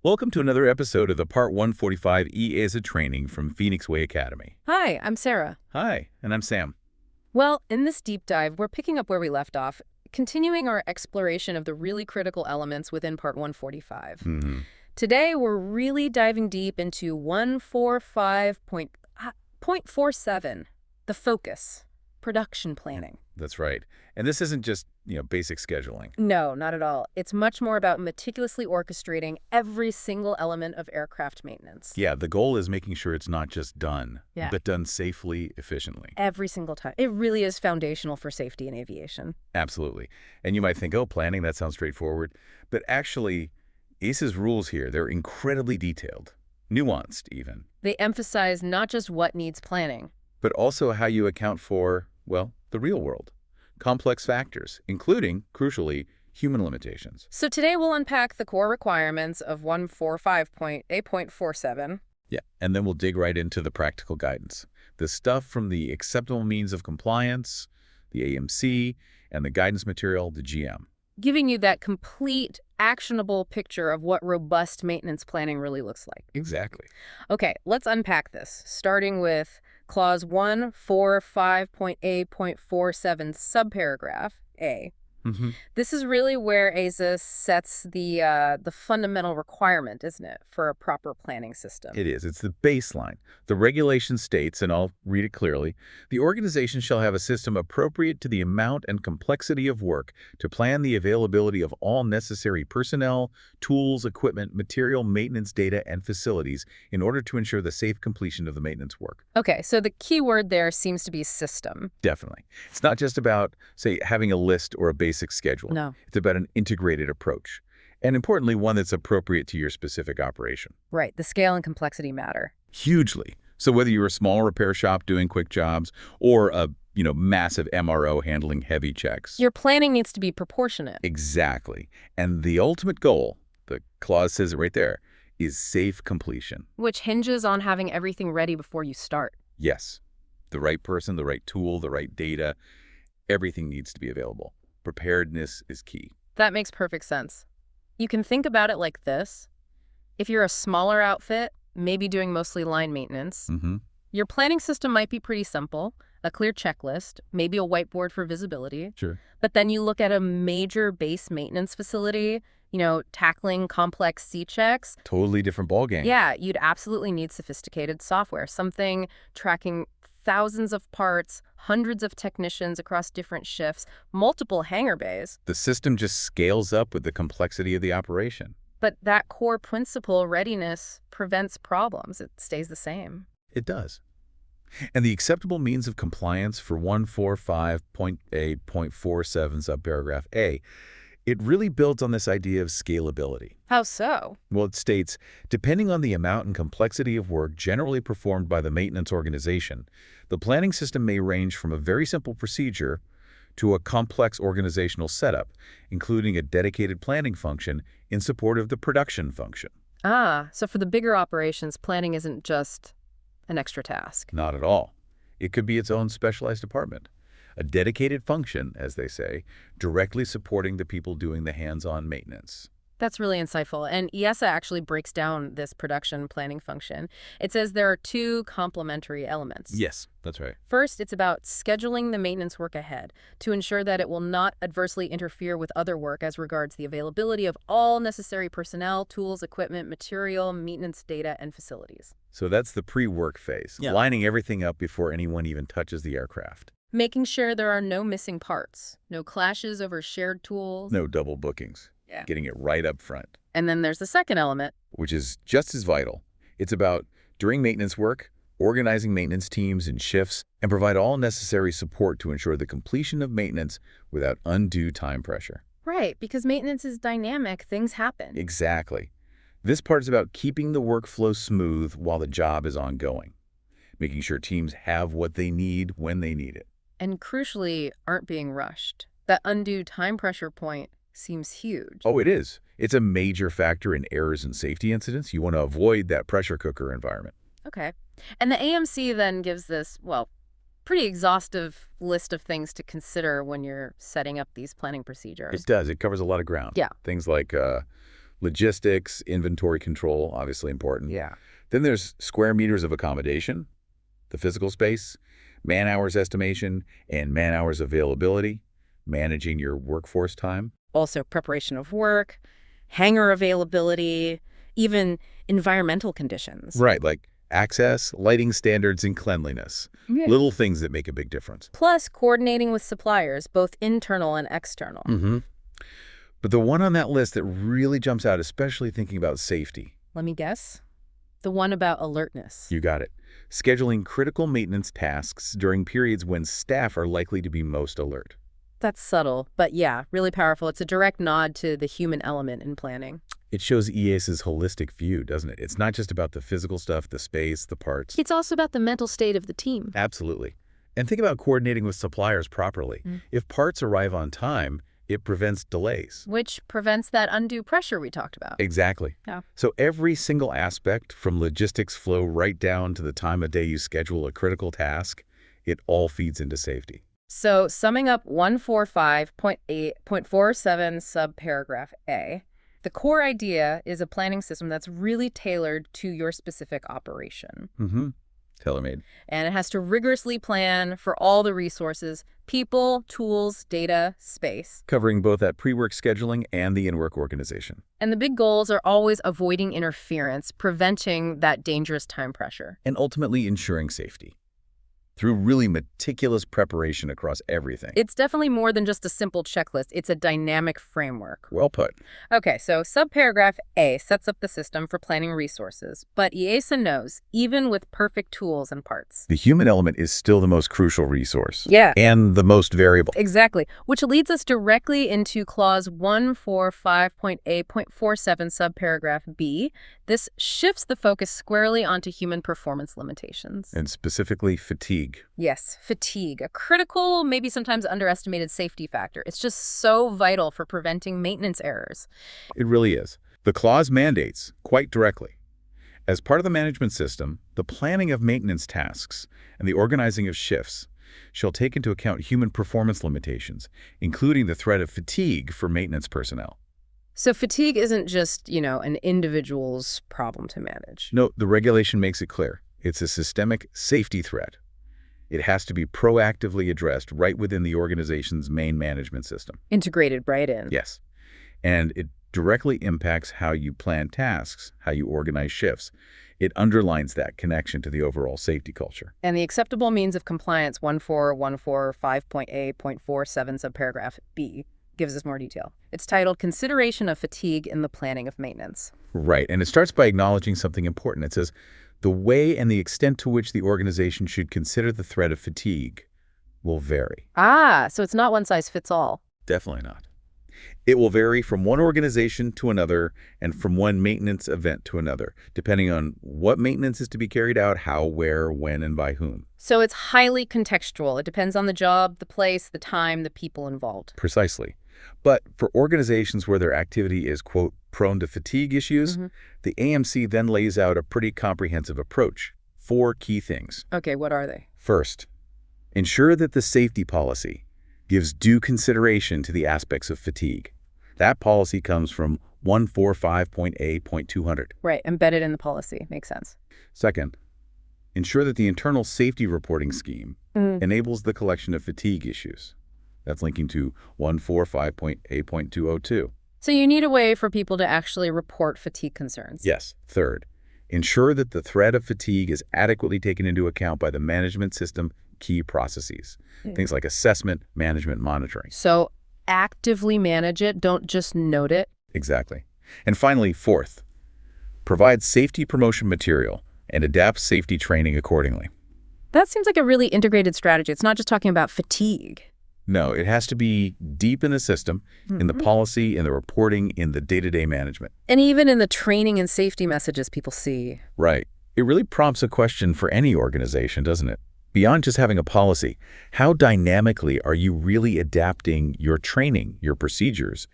Welcome to another episode of the Part 145 EASA training from Phoenix Way Academy. Hi, I'm Sarah. Hi, and I'm Sam. Well, in this deep dive, we're picking up where we left off, continuing our exploration of the really critical elements within Part 145. Today, we're really diving deep into 145.47, the focus, production planning. That's right. And this isn't just, basic scheduling. No, not at all. It's much more about meticulously orchestrating every single element of aircraft maintenance. Yeah, the goal is making sure it's not just done, but done safely, efficiently. Every single time. It really is foundational for safety in aviation. Absolutely. And you might think, oh, planning, that sounds straightforward. But actually, ACE's rules here, they're incredibly detailed, nuanced even. They emphasize not just what needs planning, but also how you account for, well, the real world. Complex factors, including, crucially, human limitations. So today we'll unpack the core requirements of 145.A.47. Yeah, and then we'll dig right into the practical guidance. The stuff from the acceptable means of compliance, the AMC, and the guidance material, the GM. Giving you that complete, actionable picture of what robust maintenance planning really looks like. Exactly. Okay, let's unpack this, starting with Clause 145.A.47, subparagraph A. This is really where EASA sets the fundamental requirement, isn't it, for a proper planning system? It is. It's the baseline. The regulation states, and I'll read it clearly, the organization shall have a system appropriate to the amount and complexity of work to plan the availability of all necessary personnel, tools, equipment, material, maintenance data, and facilities in order to ensure the safe completion of the maintenance work. Okay, so the key word there seems to be system. Definitely. It's not just about, say, having a list or a basic schedule. No. It's about an integrated approach. And importantly, one that's appropriate to your specific operation. Right, the scale and complexity matter. Hugely. So whether you're a small repair shop doing quick jobs or a, massive MRO handling heavy checks. Your planning needs to be proportionate. Exactly. And the ultimate goal, the clause says it right there, is safe completion. Which hinges on having everything ready before you start. Yes. The right person, the right tool, the right data, everything needs to be available. Preparedness is key. That makes perfect sense. You can think about it like this. If you're a smaller outfit, maybe doing mostly line maintenance, your planning system might be pretty simple, a clear checklist, maybe a whiteboard for visibility. Sure. But then you look at a major base maintenance facility, tackling complex C-checks. Totally different ballgame. Yeah, you'd absolutely need sophisticated software, something tracking thousands of parts, hundreds of technicians across different shifts, multiple hangar bays. The system just scales up with the complexity of the operation. But that core principle, readiness, prevents problems. It stays the same. It does. And the acceptable means of compliance for 145.8.47 subparagraph A, it really builds on this idea of scalability. How so? Well, it states, depending on the amount and complexity of work generally performed by the maintenance organization, the planning system may range from a very simple procedure to a complex organizational setup, including a dedicated planning function in support of the production function. Ah, so for the bigger operations, planning isn't just an extra task. Not at all. It could be its own specialized department. A dedicated function, as they say, directly supporting the people doing the hands-on maintenance. That's really insightful. And EASA actually breaks down this production planning function. It says there are two complementary elements. Yes, that's right. First, it's about scheduling the maintenance work ahead to ensure that it will not adversely interfere with other work as regards the availability of all necessary personnel, tools, equipment, material, maintenance data, and facilities. So that's the pre-work phase, lining everything up before anyone even touches the aircraft. Making sure there are no missing parts, no clashes over shared tools. No double bookings. Yeah. Getting it right up front. And then there's the second element, which is just as vital. It's about, during maintenance work, organizing maintenance teams and shifts, and provide all necessary support to ensure the completion of maintenance without undue time pressure. Right, because maintenance is dynamic. Things happen. Exactly. This part is about keeping the workflow smooth while the job is ongoing, making sure teams have what they need when they need it. And crucially, aren't being rushed. That undue time pressure point seems huge. Oh, it is. It's a major factor in errors and safety incidents. You want to avoid that pressure cooker environment. Okay. And the AMC then gives this, pretty exhaustive list of things to consider when you're setting up these planning procedures. It does. It covers a lot of ground. Yeah. Things like Logistics, inventory control, obviously important. Yeah. Then there's square meters of accommodation, the physical space, man-hours estimation, and man-hours availability, managing your workforce time. Also preparation of work, hangar availability, even environmental conditions. Right, like access, lighting standards, and cleanliness. Yeah. Little things that make a big difference. Plus coordinating with suppliers, both internal and external. But the one on that list that really jumps out, especially thinking about safety. Let me guess. The one about alertness. You got it. Scheduling critical maintenance tasks during periods when staff are likely to be most alert. That's subtle, but yeah, really powerful. It's a direct nod to the human element in planning. It shows EASA's holistic view, doesn't it? It's not just about the physical stuff, the space, the parts. It's also about the mental state of the team. Absolutely. And think about coordinating with suppliers properly. If parts arrive on time, it prevents delays. Which prevents that undue pressure we talked about. Exactly. Yeah. So every single aspect, from logistics flow right down to the time of day you schedule a critical task, it all feeds into safety. So summing up 145.47 subparagraph A, the core idea is a planning system that's really tailored to your specific operation. Tailor-made. And it has to rigorously plan for all the resources, people, tools, data, space. Covering both that pre-work scheduling and the in-work organization. And the big goals are always avoiding interference, preventing that dangerous time pressure. And ultimately ensuring safety. Through really meticulous preparation across everything. It's definitely more than just a simple checklist. It's a dynamic framework. Well put. Okay, so subparagraph A sets up the system for planning resources. But EASA knows, even with perfect tools and parts, The human element is still the most crucial resource. Yeah. And the most variable. Exactly, which leads us directly into clause 145.A.47 subparagraph B. This shifts the focus squarely onto human performance limitations. And specifically fatigue. Yes, fatigue, a critical, maybe sometimes underestimated safety factor. It's just so vital for preventing maintenance errors. It really is. The clause mandates, quite directly, as part of the management system, the planning of maintenance tasks and the organizing of shifts shall take into account human performance limitations, including the threat of fatigue for maintenance personnel. So fatigue isn't just, an individual's problem to manage. No, the regulation makes it clear. It's a systemic safety threat. It has to be proactively addressed right within the organization's main management system. Integrated right in. Yes. And it directly impacts how you plan tasks, how you organize shifts. It underlines that connection to the overall safety culture. And the acceptable means of compliance 14145.A.47 subparagraph B gives us more detail. It's titled Consideration of Fatigue in the Planning of Maintenance. Right. And it starts by acknowledging something important. It says, the way and the extent to which the organization should consider the threat of fatigue will vary. So it's not one size fits all. Definitely not. It will vary from one organization to another and from one maintenance event to another, depending on what maintenance is to be carried out, how, where, when, and by whom. So it's highly contextual. It depends on the job, the place, the time, the people involved. Precisely. But for organizations where their activity is, quote, prone to fatigue issues, the AMC then lays out a pretty comprehensive approach. 4 key things. Okay, what are they? First, ensure that the safety policy gives due consideration to the aspects of fatigue. That policy comes from 145.A.200. Right, embedded in the policy. Makes sense. Second, ensure that the internal safety reporting scheme enables the collection of fatigue issues. That's linking to 145.A.202. So you need a way for people to actually report fatigue concerns. Yes. Third, ensure that the threat of fatigue is adequately taken into account by the management system key processes. Things like assessment, management, monitoring. So actively manage it, don't just note it. Exactly. And finally, fourth, provide safety promotion material and adapt safety training accordingly. That seems like a really integrated strategy. It's not just talking about fatigue. No, it has to be deep in the system, in the policy, in the reporting, in the day-to-day management. And even in the training and safety messages people see. Right. It really prompts a question for any organization, doesn't it? Beyond just having a policy, how dynamically are you really adapting your training, your procedures,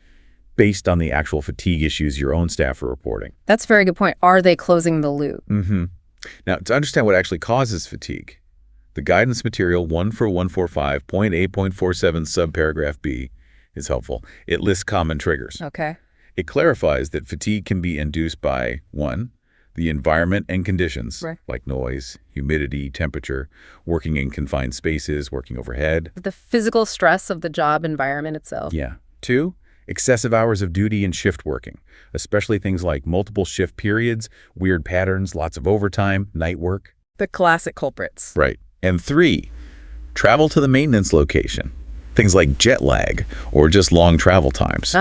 based on the actual fatigue issues your own staff are reporting? That's a very good point. Are they closing the loop? Now, to understand what actually causes fatigue, the guidance material 145.A.47 subparagraph B is helpful. It lists common triggers. Okay. It clarifies that fatigue can be induced by, 1, the environment and conditions, Right. like noise, humidity, temperature, working in confined spaces, working overhead. The physical stress of the job environment itself. Yeah. 2, excessive hours of duty and shift working, especially things like multiple shift periods, weird patterns, lots of overtime, night work. The classic culprits. Right. And 3, travel to the maintenance location. Things like jet lag or just long travel times.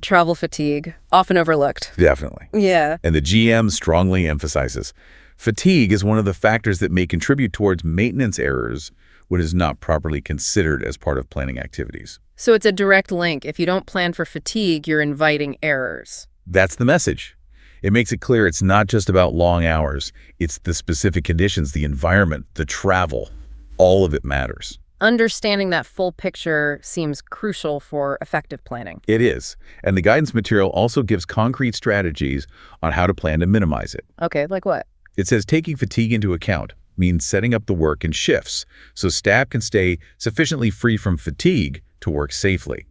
Travel fatigue. Often overlooked. Definitely. Yeah. And the GM strongly emphasizes fatigue is one of the factors that may contribute towards maintenance errors when it is not properly considered as part of planning activities. So it's a direct link. If you don't plan for fatigue, you're inviting errors. That's the message. It makes it clear it's not just about long hours. It's the specific conditions, the environment, the travel. All of it matters. Understanding that full picture seems crucial for effective planning. It is. And the guidance material also gives concrete strategies on how to plan to minimize it. Okay, like what? It says taking fatigue into account means setting up the work in shifts so staff can stay sufficiently free from fatigue to work safely.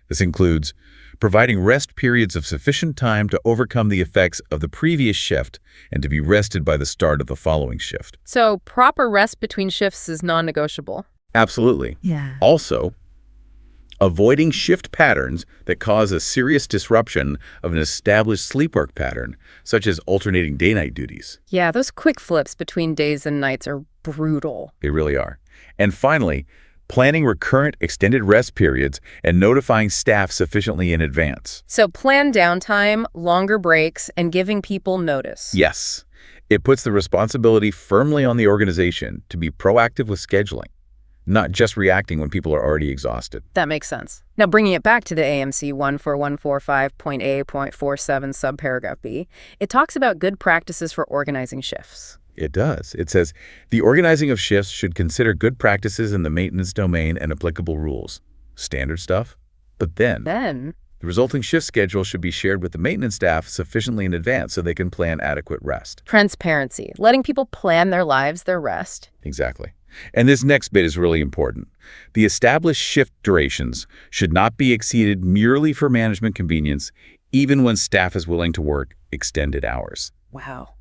This includes providing rest periods of sufficient time to overcome the effects of the previous shift and to be rested by the start of the following shift. So proper rest between shifts is non-negotiable. Absolutely. Yeah. Also, avoiding shift patterns that cause a serious disruption of an established sleep work pattern, such as alternating day-night duties. Yeah, those quick flips between days and nights are brutal. They really are. And finally, planning recurrent extended rest periods and notifying staff sufficiently in advance. So plan downtime, longer breaks, and giving people notice. Yes, it puts the responsibility firmly on the organization to be proactive with scheduling, not just reacting when people are already exhausted. That makes sense. Now, bringing it back to the AMC 14145.A.47 subparagraph B, it talks about good practices for organizing shifts. It does. It says, the organizing of shifts should consider good practices in the maintenance domain and applicable rules. Standard stuff. But then, the resulting shift schedule should be shared with the maintenance staff sufficiently in advance so they can plan adequate rest. Transparency, letting people plan their lives, their rest. Exactly. And this next bit is really important. The established shift durations should not be exceeded merely for management convenience, even when staff is willing to work extended hours. Wow.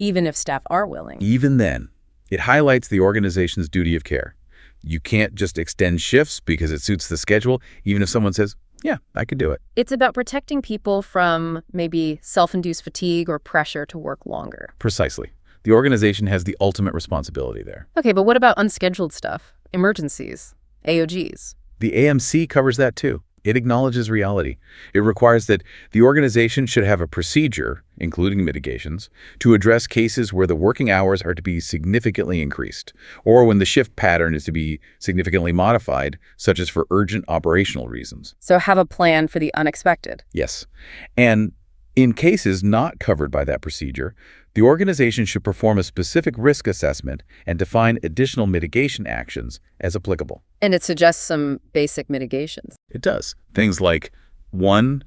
Even if staff are willing. Even then, it highlights the organization's duty of care. You can't just extend shifts because it suits the schedule, even if someone says, yeah, I could do it. It's about protecting people from maybe self-induced fatigue or pressure to work longer. Precisely. The organization has the ultimate responsibility there. Okay, but what about unscheduled stuff? Emergencies, AOGs? The AMC covers that too. It acknowledges reality. It requires that the organization should have a procedure, including mitigations, to address cases where the working hours are to be significantly increased, or when the shift pattern is to be significantly modified, such as for urgent operational reasons. So have a plan for the unexpected. Yes. And in cases not covered by that procedure, the organization should perform a specific risk assessment and define additional mitigation actions as applicable. And it suggests some basic mitigations. It does. Things like 1,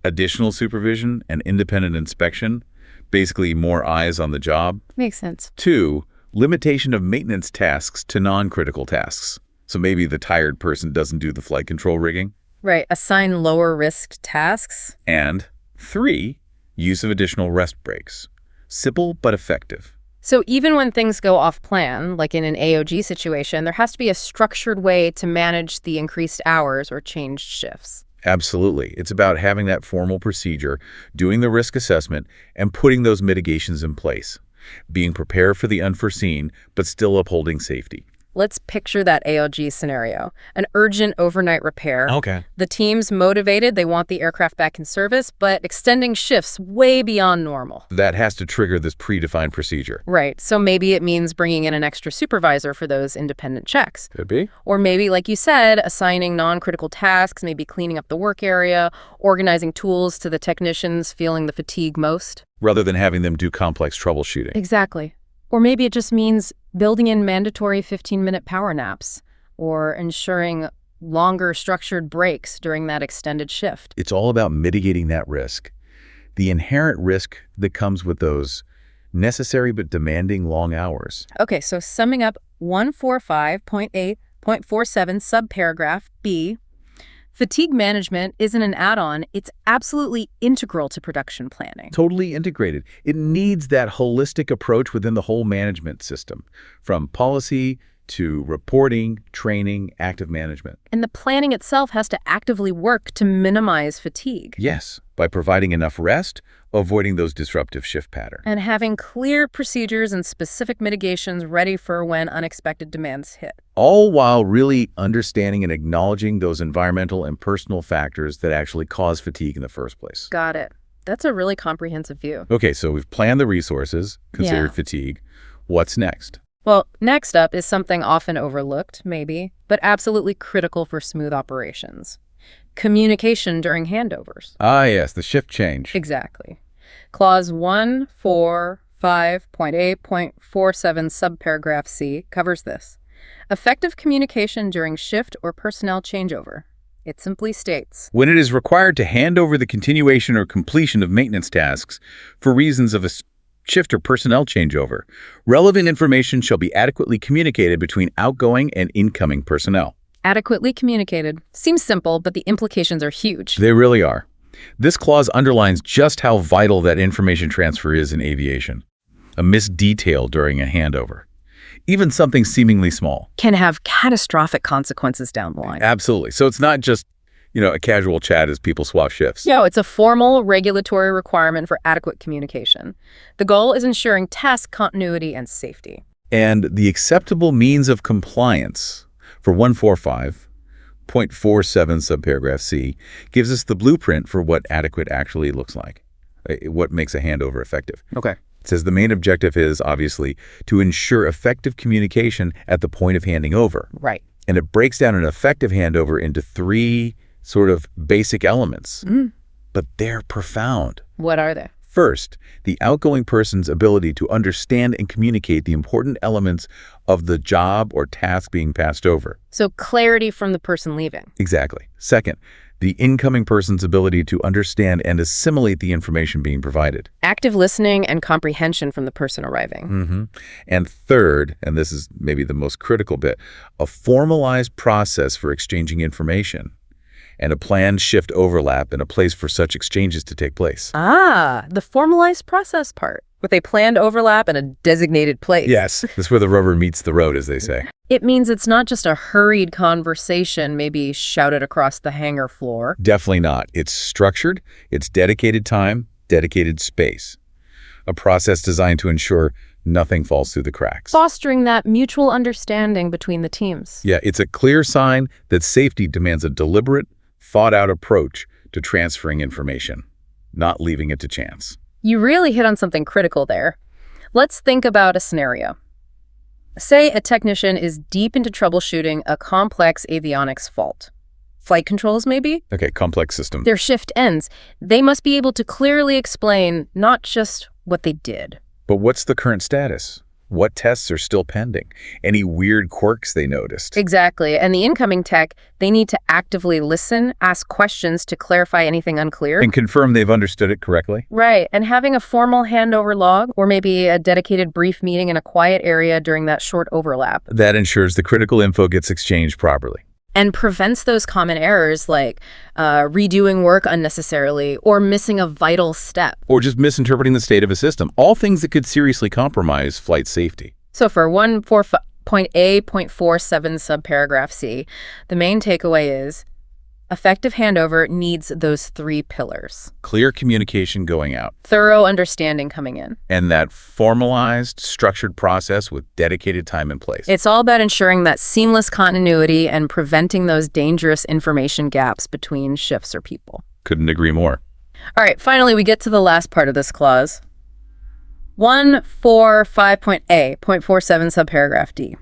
additional supervision and independent inspection, basically more eyes on the job. Makes sense. 2, limitation of maintenance tasks to non-critical tasks. So maybe the tired person doesn't do the flight control rigging. Right. Assign lower risk tasks. And 3, use of additional rest breaks. Simple but effective. So even when things go off plan, like in an AOG situation, there has to be a structured way to manage the increased hours or changed shifts. Absolutely. It's about having that formal procedure, doing the risk assessment, and putting those mitigations in place. Being prepared for the unforeseen, but still upholding safety. Let's picture that AOG scenario. An urgent overnight repair. Okay. The team's motivated, they want the aircraft back in service, but extending shifts way beyond normal. That has to trigger this predefined procedure. Right. So maybe it means bringing in an extra supervisor for those independent checks. Could be. Or maybe, like you said, assigning non-critical tasks, maybe cleaning up the work area, organizing tools to the technicians feeling the fatigue most. Rather than having them do complex troubleshooting. Exactly. Or maybe it just means building in mandatory 15-minute power naps or ensuring longer structured breaks during that extended shift. It's all about mitigating that risk. The inherent risk that comes with those necessary but demanding long hours. Okay, so summing up 145.8.47 subparagraph B, Fatigue management isn't an add-on, it's absolutely integral to production planning. Totally integrated. It needs that holistic approach within the whole management system, from policy to reporting, training, active management. And the planning itself has to actively work to minimize fatigue. Yes, by providing enough rest, avoiding those disruptive shift patterns. And having clear procedures and specific mitigations ready for when unexpected demands hit. All while really understanding and acknowledging those environmental and personal factors that actually cause fatigue in the first place. Got it. That's a really comprehensive view. Okay, so we've planned the resources, considered fatigue. What's next? Well, next up is something often overlooked, maybe, but absolutely critical for smooth operations. Communication during handovers. Ah, yes, the shift change. Exactly. Clause 145.A.47 subparagraph C covers this. Effective communication during shift or personnel changeover. It simply states, when it is required to hand over the continuation or completion of maintenance tasks for reasons of a shift or personnel changeover, relevant information shall be adequately communicated between outgoing and incoming personnel. Adequately communicated. Seems simple, but the implications are huge. They really are. This clause underlines just how vital that information transfer is in aviation. A missed detail during a handover, even something seemingly small, can have catastrophic consequences down the line. Absolutely. So it's not just, a casual chat as people swap shifts. No, it's a formal regulatory requirement for adequate communication. The goal is ensuring task continuity and safety. And the acceptable means of compliance for 145.47 subparagraph C gives us the blueprint for what adequate actually looks like, what makes a handover effective. Okay. It says the main objective is, obviously, to ensure effective communication at the point of handing over. Right. And it breaks down an effective handover into three sort of basic elements, but they're profound. What are they? First, the outgoing person's ability to understand and communicate the important elements of the job or task being passed over. So clarity from the person leaving. Exactly. Second, the incoming person's ability to understand and assimilate the information being provided. Active listening and comprehension from the person arriving. And third, and this is maybe the most critical bit, a formalized process for exchanging information and a planned shift overlap and a place for such exchanges to take place. Ah, the formalized process part, with a planned overlap and a designated place. Yes, that's where the rubber meets the road, as they say. It means it's not just a hurried conversation, maybe shouted across the hangar floor. Definitely not. It's structured, it's dedicated time, dedicated space. A process designed to ensure nothing falls through the cracks. Fostering that mutual understanding between the teams. Yeah, it's a clear sign that safety demands a deliberate, thought-out approach to transferring information, not leaving it to chance. You really hit on something critical there. Let's think about a scenario. Say a technician is deep into troubleshooting a complex avionics fault. Flight controls, maybe? Okay, complex system. Their shift ends. They must be able to clearly explain not just what they did. But what's the current status? What tests are still pending? Any weird quirks they noticed? Exactly. And the incoming tech, they need to actively listen, ask questions to clarify anything unclear. And confirm they've understood it correctly? Right. And having a formal handover log or maybe a dedicated brief meeting in a quiet area during that short overlap. That ensures the critical info gets exchanged properly. And prevents those common errors like redoing work unnecessarily or missing a vital step. Or just misinterpreting the state of a system. All things that could seriously compromise flight safety. So for 145.A.47 subparagraph C, the main takeaway is effective handover needs those three pillars. Clear communication going out. Thorough understanding coming in. And that formalized, structured process with dedicated time and place. It's all about ensuring that seamless continuity and preventing those dangerous information gaps between shifts or people. Couldn't agree more. All right, finally, we get to the last part of this clause. 145.A.47 subparagraph D.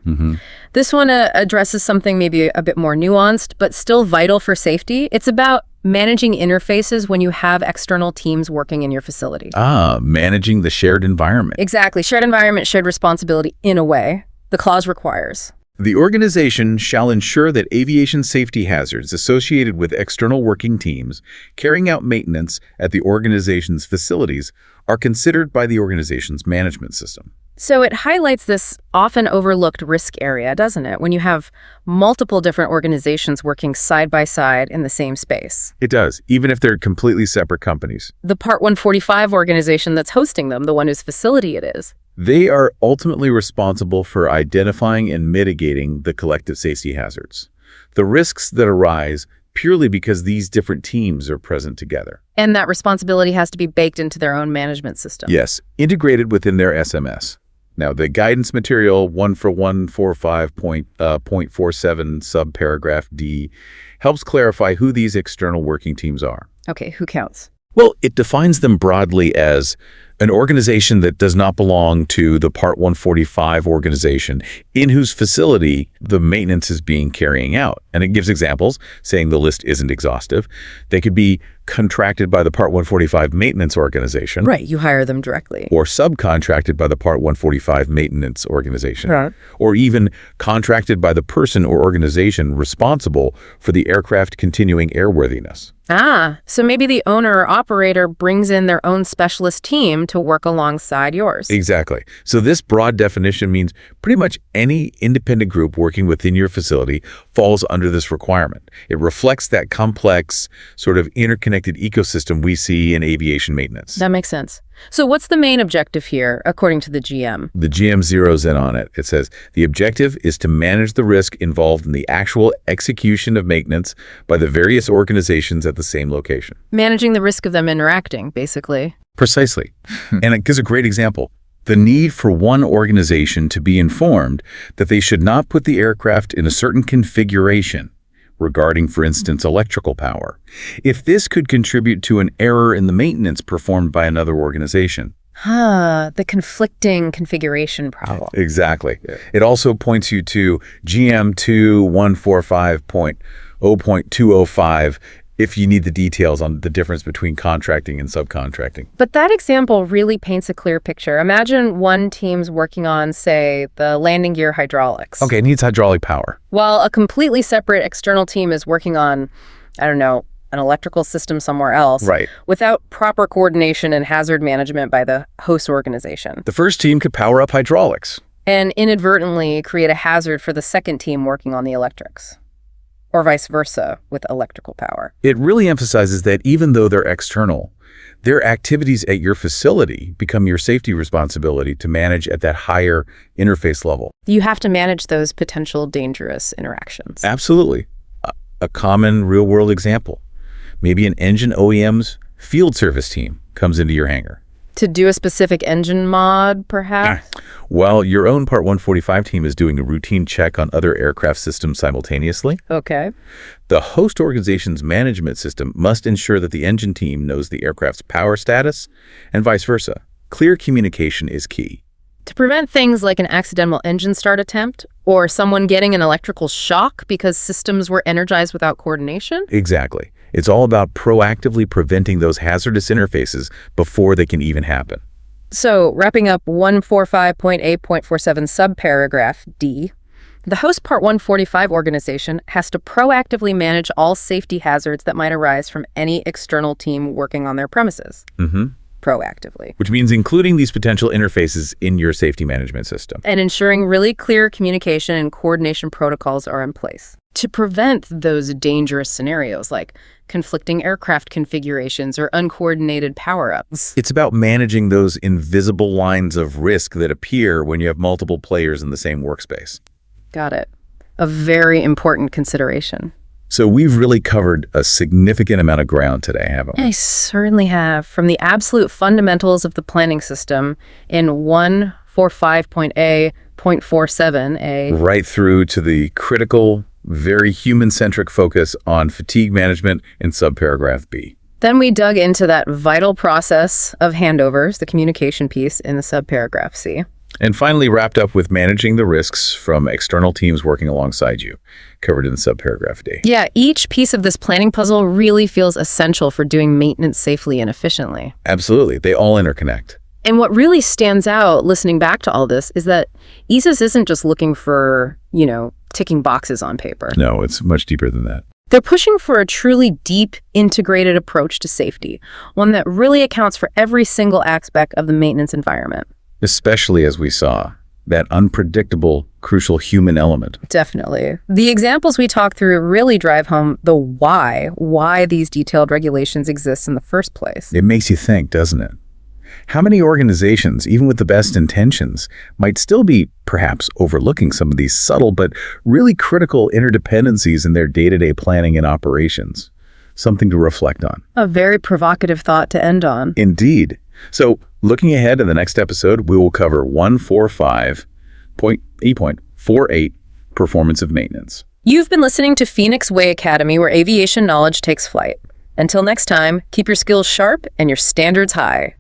This one addresses something maybe a bit more nuanced, but still vital for safety. It's about managing interfaces when you have external teams working in your facility. Ah, managing the shared environment. Exactly. Shared environment, shared responsibility in a way. The clause requires The organization shall ensure that aviation safety hazards associated with external working teams carrying out maintenance at the organization's facilities are considered by the organization's management system. So it highlights this often overlooked risk area, doesn't it, when you have multiple different organizations working side by side in the same space? It does, even if they're completely separate companies. The Part 145 organization that's hosting them, the one whose facility it is. They are ultimately responsible for identifying and mitigating the collective safety hazards, the risks that arise purely because these different teams are present together. And that responsibility has to be baked into their own management system. Yes, integrated within their SMS. Now, the guidance material 145.47 subparagraph D helps clarify who these external working teams are. Okay, who counts? Well, it defines them broadly as an organization that does not belong to the Part 145 organization in whose facility the maintenance is being carrying out. And it gives examples, saying the list isn't exhaustive. They could be contracted by the Part 145 maintenance organization. Right, you hire them directly. Or subcontracted by the Part 145 maintenance organization. Right. Or even contracted by the person or organization responsible for the aircraft continuing airworthiness. Ah, so maybe the owner or operator brings in their own specialist team to work alongside yours. Exactly. So this broad definition means pretty much any independent group working within your facility falls under this requirement. It reflects that complex, sort of interconnected ecosystem we see in aviation maintenance. That makes sense. So what's the main objective here, according to the GM? The GM zeroes in on it. It says, the objective is to manage the risk involved in the actual execution of maintenance by the various organizations at the same location. Managing the risk of them interacting, basically. Precisely. And it gives a great example. The need for one organization to be informed that they should not put the aircraft in a certain configuration regarding, for instance, electrical power, if this could contribute to an error in the maintenance performed by another organization. The conflicting configuration problem. Exactly. It also points you to GM 2145.0.205 if you need the details on the difference between contracting and subcontracting. But that example really paints a clear picture. Imagine one team's working on, say, the landing gear hydraulics. Okay, it needs hydraulic power. While a completely separate external team is working on, I don't know, an electrical system somewhere else. Right. Without proper coordination and hazard management by the host organization. The first team could power up hydraulics. And inadvertently create a hazard for the second team working on the electrics. Or vice versa with electrical power. It really emphasizes that even though they're external, their activities at your facility become your safety responsibility to manage at that higher interface level. You have to manage those potential dangerous interactions. Absolutely. A common real-world example. Maybe an engine OEM's field service team comes into your hangar. To do a specific engine mod, perhaps? While your own Part 145 team is doing a routine check on other aircraft systems simultaneously, Okay. the host organization's management system must ensure that the engine team knows the aircraft's power status and vice versa. Clear communication is key. To prevent things like an accidental engine start attempt or someone getting an electrical shock because systems were energized without coordination? Exactly. It's all about proactively preventing those hazardous interfaces before they can even happen. So, wrapping up 145.A.47 subparagraph D, the host Part 145 organization has to proactively manage all safety hazards that might arise from any external team working on their premises. Proactively. Which means including these potential interfaces in your safety management system. And ensuring really clear communication and coordination protocols are in place to prevent those dangerous scenarios like conflicting aircraft configurations or uncoordinated power-ups. It's about managing those invisible lines of risk that appear when you have multiple players in the same workspace. Got it. A very important consideration. So we've really covered a significant amount of ground today, haven't we? I certainly have. From the absolute fundamentals of the planning system in 145.A.47, right through to the critical, very human-centric focus on fatigue management in subparagraph B. Then we dug into that vital process of handovers, the communication piece in the subparagraph C. And finally wrapped up with managing the risks from external teams working alongside you, covered in subparagraph D. Yeah, each piece of this planning puzzle really feels essential for doing maintenance safely and efficiently. Absolutely. They all interconnect. And what really stands out listening back to all this is that EASA isn't just looking for, ticking boxes on paper. No, it's much deeper than that. They're pushing for a truly deep, integrated approach to safety, one that really accounts for every single aspect of the maintenance environment. Especially as we saw, that unpredictable, crucial human element. Definitely. The examples we talked through really drive home the why these detailed regulations exist in the first place. It makes you think, doesn't it? How many organizations, even with the best intentions, might still be perhaps overlooking some of these subtle but really critical interdependencies in their day-to-day planning and operations? Something to reflect on. A very provocative thought to end on. Indeed. So, looking ahead in the next episode, we will cover 145.A.48, performance of maintenance. You've been listening to Phoenix Way Academy, where aviation knowledge takes flight. Until next time, keep your skills sharp and your standards high.